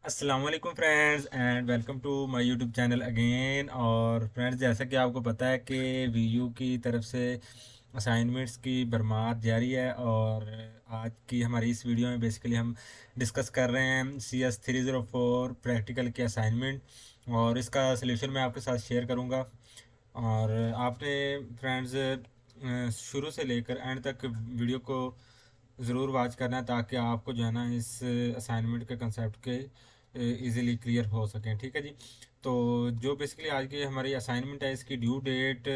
अस्सलाम वालेकुम friends and welcome to my YouTube channel again. और फ्रेंड्स, जैसा कि आपको पता है कि वीयू की तरफ से असाइनमेंट्स की भरमार जारी है। और आज की हमारी इस वीडियो में बेसिकली हम डिस्कस कर रहे हैं CS 304 प्रैक्टिकल के असाइनमेंट, और इसका सलूशन मैं आपके साथ शेयर करूंगा। और आपने फ्रेंड्स शुरू से लेकर एंड तक वीडियो को ज़रूर वॉच करना है, ताकि आपको जो है ना इस असाइनमेंट के कंसेप्ट के इजीली क्लियर हो सकें। ठीक है जी। तो जो बेसिकली आज की हमारी असाइनमेंट है, इसकी ड्यू डेट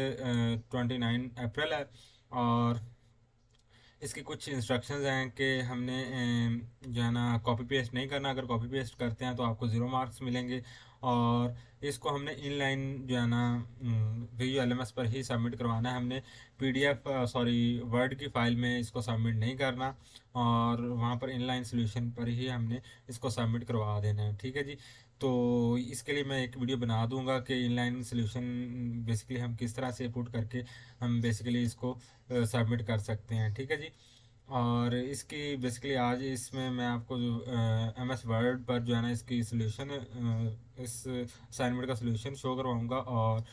29 अप्रैल है। और इसकी कुछ इंस्ट्रक्शंस हैं कि हमने जो है ना कॉपी पेस्ट नहीं करना। अगर कॉपी पेस्ट करते हैं तो आपको ज़ीरो मार्क्स मिलेंगे। और इसको हमने इनलाइन जो है ना VULMS पर ही सबमिट करवाना है। हमने PDF सॉरी वर्ड की फ़ाइल में इसको सबमिट नहीं करना, और वहाँ पर इनलाइन सोल्यूशन पर ही हमने इसको सबमिट करवा देना है। ठीक है जी। तो इसके लिए मैं एक वीडियो बना दूंगा कि इनलाइन सोल्यूशन बेसिकली हम किस तरह से पुट करके हम बेसिकली इसको सबमिट कर सकते हैं। ठीक है जी। और इसकी बेसिकली आज इसमें मैं आपको जो MS वर्ड पर जो है ना इसकी सोल्यूशन इस असाइनमेंट का सोल्यूशन शो करवाऊंगा, और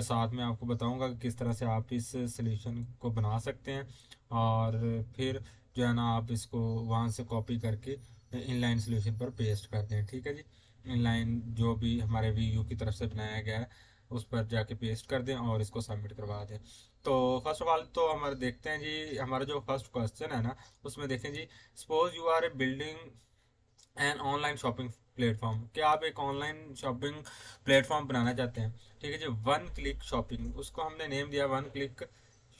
साथ में आपको बताऊंगा कि किस तरह से आप इस सोल्यूशन को बना सकते हैं। और फिर जो है ना आप इसको वहाँ से कॉपी करके इनलाइन सोल्यूशन पर पेस्ट कर दें। ठीक है जी। इनलाइन जो भी हमारे VU की तरफ से बनाया गया है उस पर जाके पेस्ट कर दें और इसको सबमिट करवा दें। तो फर्स्ट ऑफ ऑल तो हमारे देखते हैं जी, हमारा जो फर्स्ट क्वेश्चन है ना उसमें देखें जी, suppose you are a building an online shopping platform. कि आप एक ऑनलाइन शॉपिंग प्लेटफॉर्म बनाना चाहते हैं। ठीक है जी। वन क्लिक शॉपिंग, उसको हमने नेम दिया one click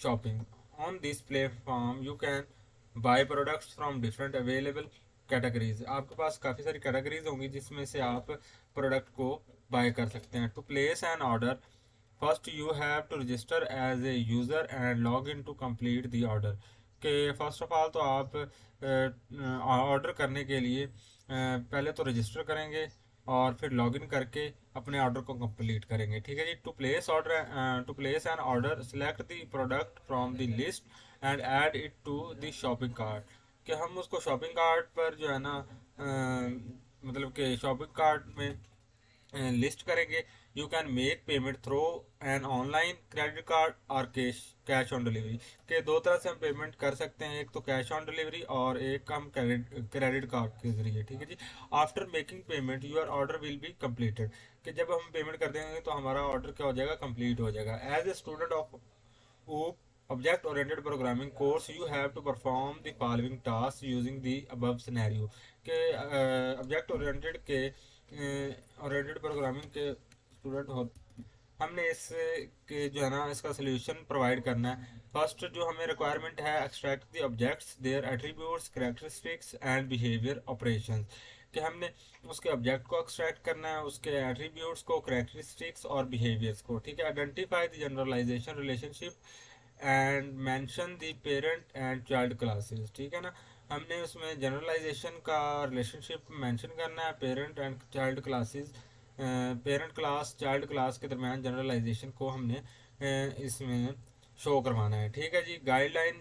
shopping. On this platform you can by products from different available categories. आपके पास काफ़ी सारी कैटेगरीज होंगी जिसमें से आप प्रोडक्ट को बाय कर सकते हैं। To place an order, first you have to register as a user and log in to complete the order. कि फर्स्ट ऑफ ऑल तो आप ऑर्डर करने के लिए पहले तो रजिस्टर करेंगे और फिर लॉगिन करके अपने ऑर्डर को कंप्लीट करेंगे। ठीक है जी। To place an order, select the product from the list and add it to the shopping cart. कि हम उसको शॉपिंग कार्ट पर जो है ना मतलब कि शॉपिंग कार्ट में लिस्ट करेंगे। You can make payment through an online credit card और कैश ऑन डिलीवरी। के दो तरह से हम पेमेंट कर सकते हैं, एक तो कैश ऑन डिलीवरी और एक हम क्रेडिट कार्ड के जरिए। ठीक है जी। After making payment your order will be completed. कि जब हम पेमेंट कर देंगे तो हमारा ऑर्डर क्या हो जाएगा, कंप्लीट हो जाएगा। As a student of object oriented programming course you have to perform the following task using the above scenario. के ऑब्जेक्ट ओरिएंटेड के ओरिएंटेड प्रोग्रामिंग के स्टूडेंट हो, हमने इस के जो है ना इसका सोल्यूशन प्रोवाइड करना है। फर्स्ट जो हमें रिक्वायरमेंट है, extract the objects their attributes characteristics and behaviour operations. कि हमने उसके ऑब्जेक्ट को एक्सट्रैक्ट करना है, उसके एट्रीब्यूट्स को, कैरेक्टरिस्टिक्स और बिहेवियर्स को। ठीक है। Identify the generalisation relationship and mention the parent and child classes. ठीक है ना। हमने उसमें जनरलाइजेशन का रिलेशनशिप मेंशन करना है, parent and child classes, parent class child class के दरमियान जनरलाइजेशन को हमने इसमें शो करवाना है। ठीक है जी। गाइडलाइन,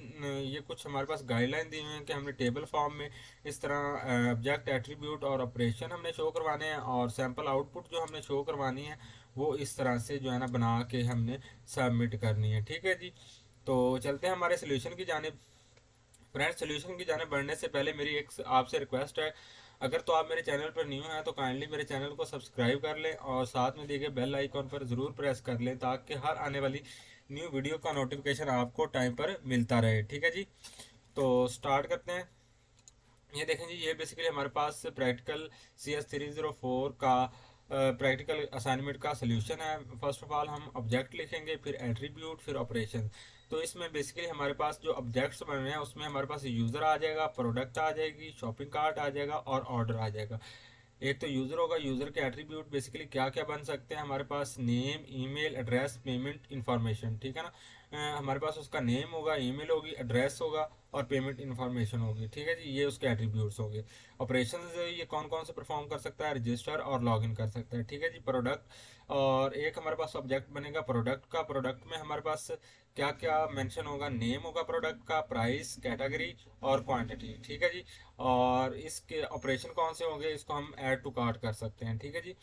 ये कुछ हमारे पास गाइडलाइन दी हुई हैं कि हमने टेबल फॉर्म में इस तरह ऑब्जेक्ट एट्रीब्यूट और ऑपरेशन हमने शो करवाने हैं, और सैम्पल आउटपुट जो हमने शो करवानी है वो इस तरह से जो है ना बना के हमने सबमिट करनी है। ठीक है जी। तो चलते हैं हमारे सोल्यूशन की जानिब। फ्रेंड्स, सोल्यूशन की जानिब बढ़ने से पहले मेरी एक आपसे रिक्वेस्ट है, अगर तो आप मेरे चैनल पर न्यू हैं तो काइंडली मेरे चैनल को सब्सक्राइब कर लें और साथ में दिए गए बेल आइकॉन पर ज़रूर प्रेस कर लें, ताकि हर आने वाली न्यू वीडियो का नोटिफिकेशन आपको टाइम पर मिलता रहे। ठीक है जी। तो स्टार्ट करते हैं। ये देखें जी, ये बेसिकली हमारे पास प्रैक्टिकल CS 304 का प्रैक्टिकल असाइनमेंट का सोल्यूशन है। फर्स्ट ऑफ ऑल हम ऑब्जेक्ट लिखेंगे, फिर एट्रीब्यूट, फिर ऑपरेशन। तो इसमें बेसिकली हमारे पास जो ऑब्जेक्ट्स बन रहे हैं उसमें हमारे पास यूज़र आ जाएगा, प्रोडक्ट आ जाएगी, शॉपिंग कार्ट आ जाएगा और ऑर्डर आ जाएगा। एक तो यूज़र होगा, यूज़र के एट्रीब्यूट बेसिकली क्या क्या बन सकते हैं हमारे पास, name, email address, payment information. ठीक है ना। हमारे पास उसका नेम होगा, ईमेल होगी, एड्रेस होगा और पेमेंट इन्फॉर्मेशन होगी। ठीक है जी, ये उसके एट्रीब्यूट्स होंगे। ऑपरेशन ये कौन कौन से परफॉर्म कर सकता है, रजिस्टर और लॉगिन कर सकता है। ठीक है जी, प्रोडक्ट और एक हमारे पास ऑब्जेक्ट बनेगा प्रोडक्ट का। प्रोडक्ट में हमारे पास क्या क्या मेंशन होगा, नेम होगा प्रोडक्ट का, प्राइस, कैटेगरी और क्वांटिटी। ठीक है जी, और इसके ऑपरेशन कौन से होंगे, इसको हम ऐड टू कार्ट कर सकते हैं। ठीक है जी,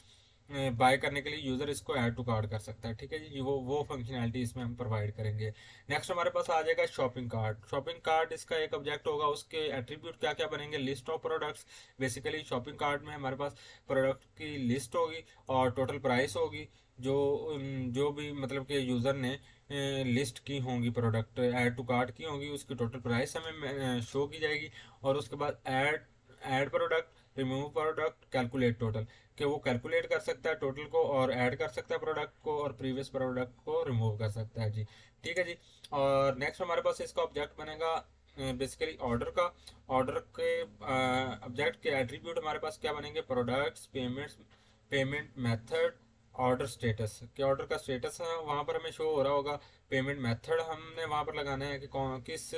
बाय करने के लिए यूज़र इसको ऐड टू कार्ट कर सकता है। ठीक है जी, वो फंक्शनैलिटी इसमें हम प्रोवाइड करेंगे। नेक्स्ट हमारे पास आ जाएगा शॉपिंग कार्ट। शॉपिंग कार्ट इसका एक ऑब्जेक्ट होगा, उसके एट्रीब्यूट क्या क्या बनेंगे, list of products. Basically shopping cart में हमारे पास प्रोडक्ट की लिस्ट होगी और टोटल प्राइस होगी, जो जो भी मतलब कि यूज़र ने लिस्ट की होंगी, प्रोडक्ट ऐड टू कार्ट की होंगी, उसकी टोटल प्राइस हमें शो की जाएगी। और उसके बाद add add product, remove product, calculate total, कि वो कैलकुलेट कर सकता है टोटल को और ऐड कर सकता है प्रोडक्ट को और प्रीवियस प्रोडक्ट को रिमूव कर सकता है जी। ठीक है जी, और नेक्स्ट हमारे पास इसका ऑब्जेक्ट बनेगा बेसिकली ऑर्डर का। ऑर्डर के ऑब्जेक्ट के एट्रीब्यूट हमारे पास क्या बनेंगे, products, payments, payment method, order status. कि ऑर्डर का स्टेटस वहाँ पर हमें शो हो रहा होगा, पेमेंट मेथड हमने वहाँ पर लगाना है कि कौन किस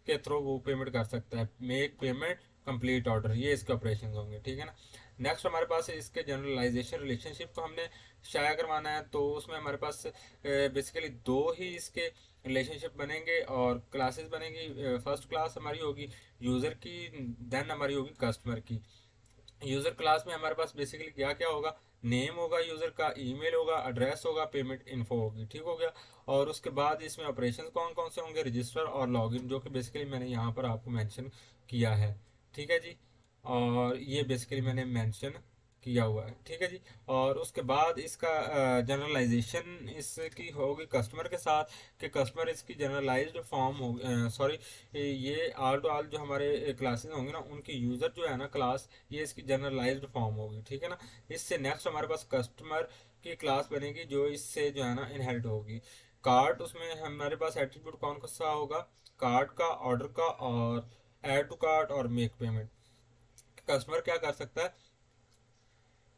के थ्रू वो पेमेंट कर सकता है, मेक पेमेंट, कंप्लीट ऑर्डर, ये इसके ऑपरेशन होंगे। ठीक है ना। नेक्स्ट हमारे पास इसके जनरलाइजेशन रिलेशनशिप को हमने शाया करवाना है, तो उसमें हमारे पास बेसिकली दो ही इसके रिलेशनशिप बनेंगे और क्लासेस बनेंगी। फर्स्ट क्लास हमारी होगी यूज़र की, देन हमारी होगी कस्टमर की। यूज़र क्लास में हमारे पास बेसिकली क्या क्या होगा, नेम होगा यूज़र का, ईमेल होगा, एड्रेस होगा, पेमेंट इन्फो होगी। ठीक हो गया। और उसके बाद इसमें ऑपरेशन कौन कौन से होंगे, रजिस्टर और लॉगिन, जो कि बेसिकली मैंने यहाँ पर आपको मेंशन किया है। ठीक है जी, और ये बेसिकली मैंने मेंशन किया हुआ है। ठीक है जी, और उसके बाद इसका जनरलाइजेशन इसकी होगी कस्टमर के साथ, कि कस्टमर इसकी जनरलाइज्ड फॉर्म हो, सॉरी, ये ऑल टू ऑल जो हमारे क्लासेस होंगे ना, उनकी यूज़र जो है ना क्लास, ये इसकी जनरलाइज्ड फॉर्म होगी। ठीक है ना। इससे नेक्स्ट हमारे पास कस्टमर की क्लास बनेगी, जो इससे जो है ना इनहेरिट होगी। कार्ट, उसमें हमारे पास एट्रीब्यूट कौन सा होगा, कार्ट का, ऑर्डर का और ऐड टू कार्ट और मेक पेमेंट। कस्टमर क्या कर सकता है,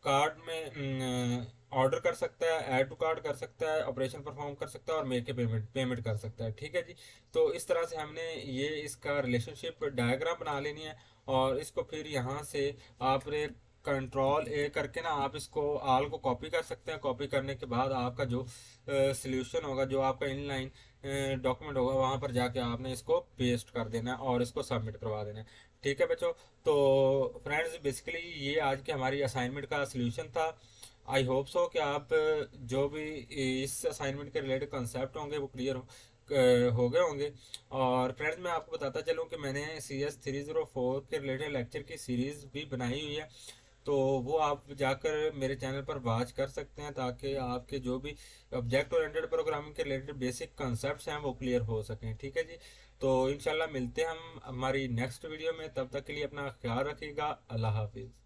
कार्ड में ऑर्डर कर सकता है, ऐड टू कार्ड कर सकता है, ऑपरेशन परफॉर्म कर सकता है और मेक के पेमेंट पेमेंट कर सकता है। ठीक है जी, तो इस तरह से हमने ये इसका रिलेशनशिप डायग्राम बना लेनी है। और इसको फिर यहाँ से आपने कंट्रोल ए करके ना आप इसको आल को कॉपी कर सकते हैं। कॉपी करने के बाद आपका जो सॉल्यूशन होगा, जो आपका इनलाइन डॉक्यूमेंट होगा, वहाँ पर जाके आपने इसको पेस्ट कर देना है और इसको सबमिट करवा देना है। ठीक है बच्चों, तो फ्रेंड्स बेसिकली ये आज की हमारी असाइनमेंट का सलूशन था। आई होप सो कि आप जो भी इस असाइनमेंट के रिलेटेड कंसेप्ट होंगे वो क्लियर हो गए होंगे। और फ्रेंड्स मैं आपको बताता चलूँ कि मैंने CS304 के रिलेटेड लेक्चर की सीरीज़ भी बनाई हुई है, तो वो आप जाकर मेरे चैनल पर वॉच कर सकते हैं, ताकि आपके जो भी ऑब्जेक्ट ओरिएंटेड प्रोग्रामिंग के रिलेटेड बेसिक कंसेप्ट्स हैं वो क्लियर हो सकें। ठीक है जी, तो इंशाल्लाह मिलते हैं हम हमारी नेक्स्ट वीडियो में। तब तक के लिए अपना ख्याल रखिएगा। अल्लाह हाफिज़।